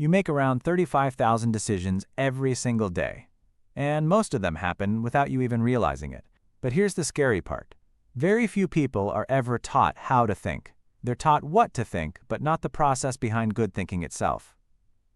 You make around 35,000 decisions every single day, and most of them happen without you even realizing it. But here's the scary part. Very few people are ever taught how to think. They're taught what to think, but not the process behind good thinking itself.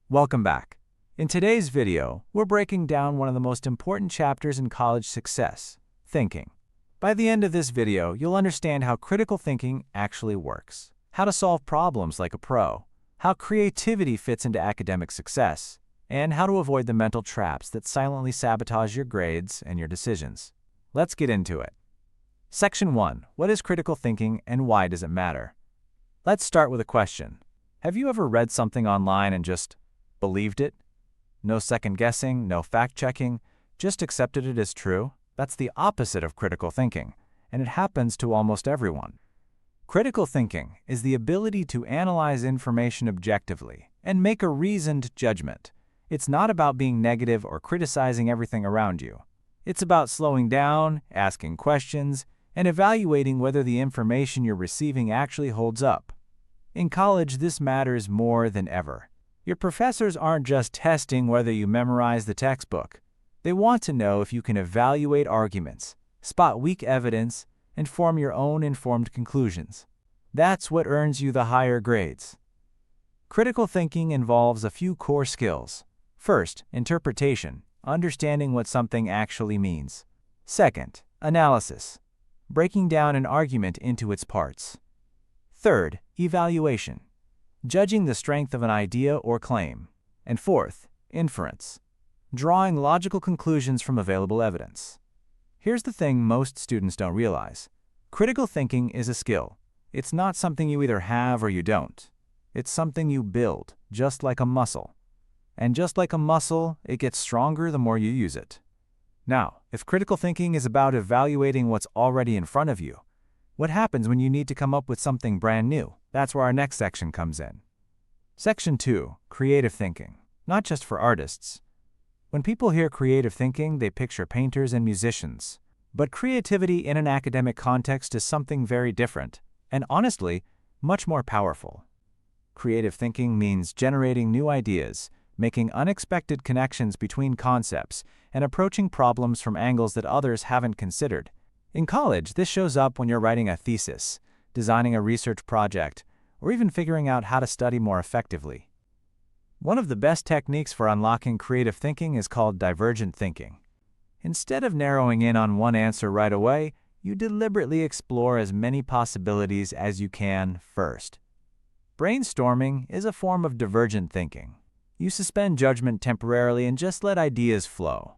Welcome back. In today's video, we're breaking down one of the most important chapters in college success, thinking. By the end of this video, you'll understand how critical thinking actually works, how to solve problems like a pro, how creativity fits into academic success, and how to avoid the mental traps that silently sabotage your grades and your decisions. Let's get into it. Section 1. What is critical thinking and why does it matter? Let's start with a question. Have you ever read something online and just believed it? No second guessing, no fact checking, just accepted it as true? That's the opposite of critical thinking, and it happens to almost everyone. Critical thinking is the ability to analyze information objectively and make a reasoned judgment. It's not about being negative or criticizing everything around you. It's about slowing down, asking questions, and evaluating whether the information you're receiving actually holds up. In college, this matters more than ever. Your professors aren't just testing whether you memorize the textbook. They want to know if you can evaluate arguments, spot weak evidence, and form your own informed conclusions. That's what earns you the higher grades. Critical thinking involves a few core skills. First, interpretation, understanding what something actually means. Second, analysis, breaking down an argument into its parts. Third, evaluation, judging the strength of an idea or claim. And fourth, inference, drawing logical conclusions from available evidence. Here's the thing most students don't realize. Critical thinking is a skill. It's not something you either have or you don't. It's something you build, just like a muscle. And just like a muscle, it gets stronger the more you use it. Now, if critical thinking is about evaluating what's already in front of you, what happens when you need to come up with something brand new? That's where our next section comes in. Section 2. Creative thinking. Not just for artists. When people hear creative thinking, they picture painters and musicians. But creativity in an academic context is something very different, and honestly, much more powerful. Creative thinking means generating new ideas, making unexpected connections between concepts, and approaching problems from angles that others haven't considered. In college, this shows up when you're writing a thesis, designing a research project, or even figuring out how to study more effectively. One of the best techniques for unlocking creative thinking is called divergent thinking. Instead of narrowing in on one answer right away, you deliberately explore as many possibilities as you can first. Brainstorming is a form of divergent thinking. You suspend judgment temporarily and just let ideas flow.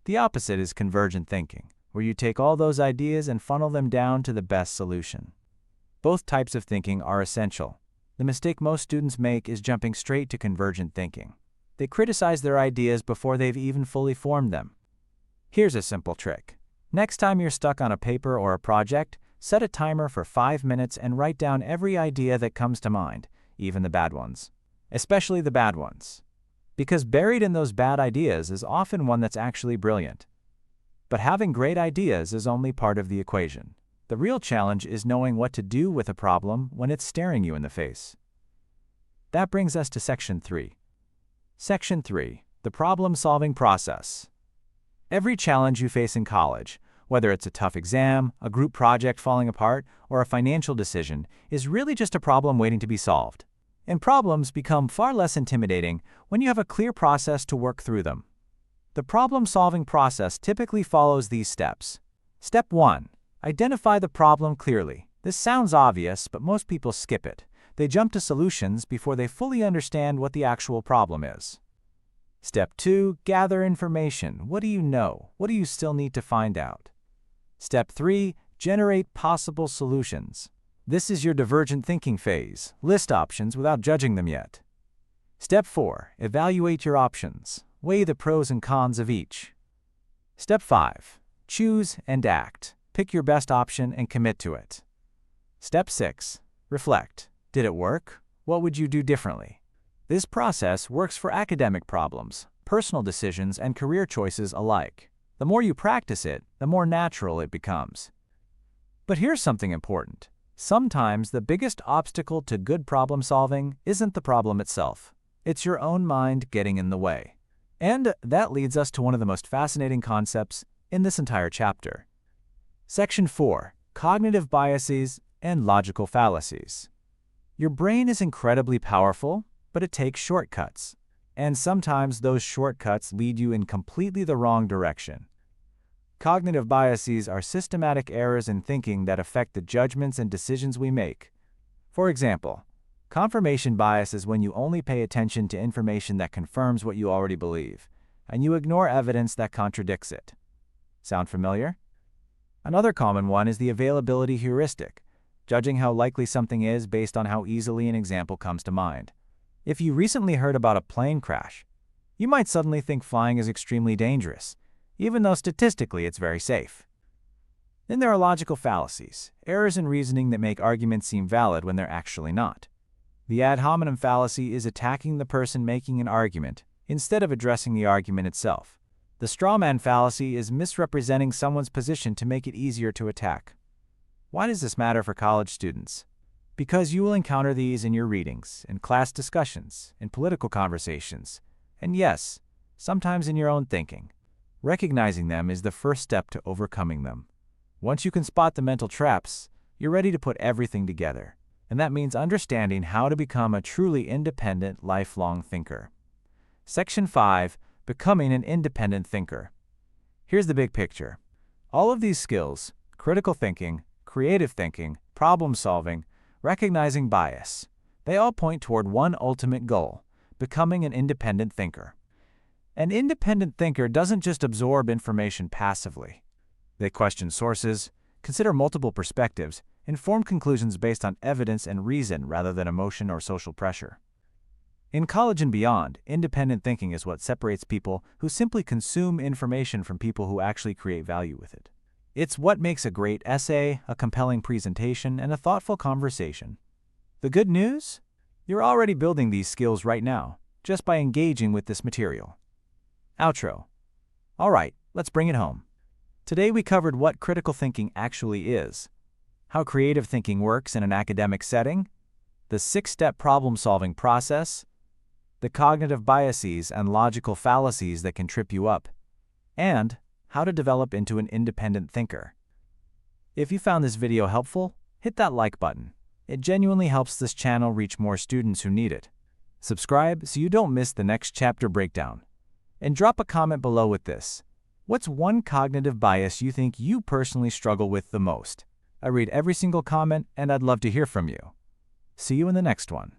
The opposite is convergent thinking, where you take all those ideas and funnel them down to the best solution. Both types of thinking are essential. The mistake most students make is jumping straight to convergent thinking. They criticize their ideas before they've even fully formed them. Here's a simple trick. Next time you're stuck on a paper or a project, set a timer for 5 minutes and write down every idea that comes to mind, even the bad ones. Especially the bad ones. Because buried in those bad ideas is often one that's actually brilliant. But having great ideas is only part of the equation. The real challenge is knowing what to do with a problem when it's staring you in the face. That brings us to Section 3. Section 3. The problem-solving process. Every challenge you face in college, whether it's a tough exam, a group project falling apart, or a financial decision, is really just a problem waiting to be solved. And problems become far less intimidating when you have a clear process to work through them. The problem-solving process typically follows these steps. Step 1. Identify the problem clearly. This sounds obvious, but most people skip it. They jump to solutions before they fully understand what the actual problem is. Step 2. Gather information. What do you know? What do you still need to find out? Step 3. Generate possible solutions. This is your divergent thinking phase. List options without judging them yet. Step 4. Evaluate your options. Weigh the pros and cons of each. Step 5. Choose and act. Pick your best option and commit to it. Step 6. Reflect. Did it work? What would you do differently? This process works for academic problems, personal decisions, and career choices alike. The more you practice it, the more natural it becomes. But here's something important. Sometimes the biggest obstacle to good problem solving isn't the problem itself. It's your own mind getting in the way. And that leads us to one of the most fascinating concepts in this entire chapter. Section 4. Cognitive biases and logical fallacies. Your brain is incredibly powerful, but it takes shortcuts. And sometimes those shortcuts lead you in completely the wrong direction. Cognitive biases are systematic errors in thinking that affect the judgments and decisions we make. For example, confirmation bias is when you only pay attention to information that confirms what you already believe, and you ignore evidence that contradicts it. Sound familiar? Another common one is the availability heuristic, judging how likely something is based on how easily an example comes to mind. If you recently heard about a plane crash, you might suddenly think flying is extremely dangerous, even though statistically it's very safe. Then there are logical fallacies, errors in reasoning that make arguments seem valid when they're actually not. The ad hominem fallacy is attacking the person making an argument instead of addressing the argument itself. The straw man fallacy is misrepresenting someone's position to make it easier to attack. Why does this matter for college students? Because you will encounter these in your readings, in class discussions, in political conversations, and yes, sometimes in your own thinking. Recognizing them is the first step to overcoming them. Once you can spot the mental traps, you're ready to put everything together, and that means understanding how to become a truly independent, lifelong thinker. Section 5. Becoming an independent thinker. Here's the big picture. All of these skills, critical thinking, creative thinking, problem solving, recognizing bias, they all point toward one ultimate goal: becoming an independent thinker. An independent thinker doesn't just absorb information passively. They question sources, consider multiple perspectives, and form conclusions based on evidence and reason rather than emotion or social pressure. In college and beyond, independent thinking is what separates people who simply consume information from people who actually create value with it. It's what makes a great essay, a compelling presentation, and a thoughtful conversation. The good news? You're already building these skills right now, just by engaging with this material. Outro. All right, let's bring it home. Today we covered what critical thinking actually is, how creative thinking works in an academic setting, the 6-step problem-solving process, the cognitive biases and logical fallacies that can trip you up, and how to develop into an independent thinker. If you found this video helpful, hit that like button. It genuinely helps this channel reach more students who need it. Subscribe so you don't miss the next chapter breakdown. And drop a comment below with this. What's one cognitive bias you think you personally struggle with the most? I read every single comment and I'd love to hear from you. See you in the next one.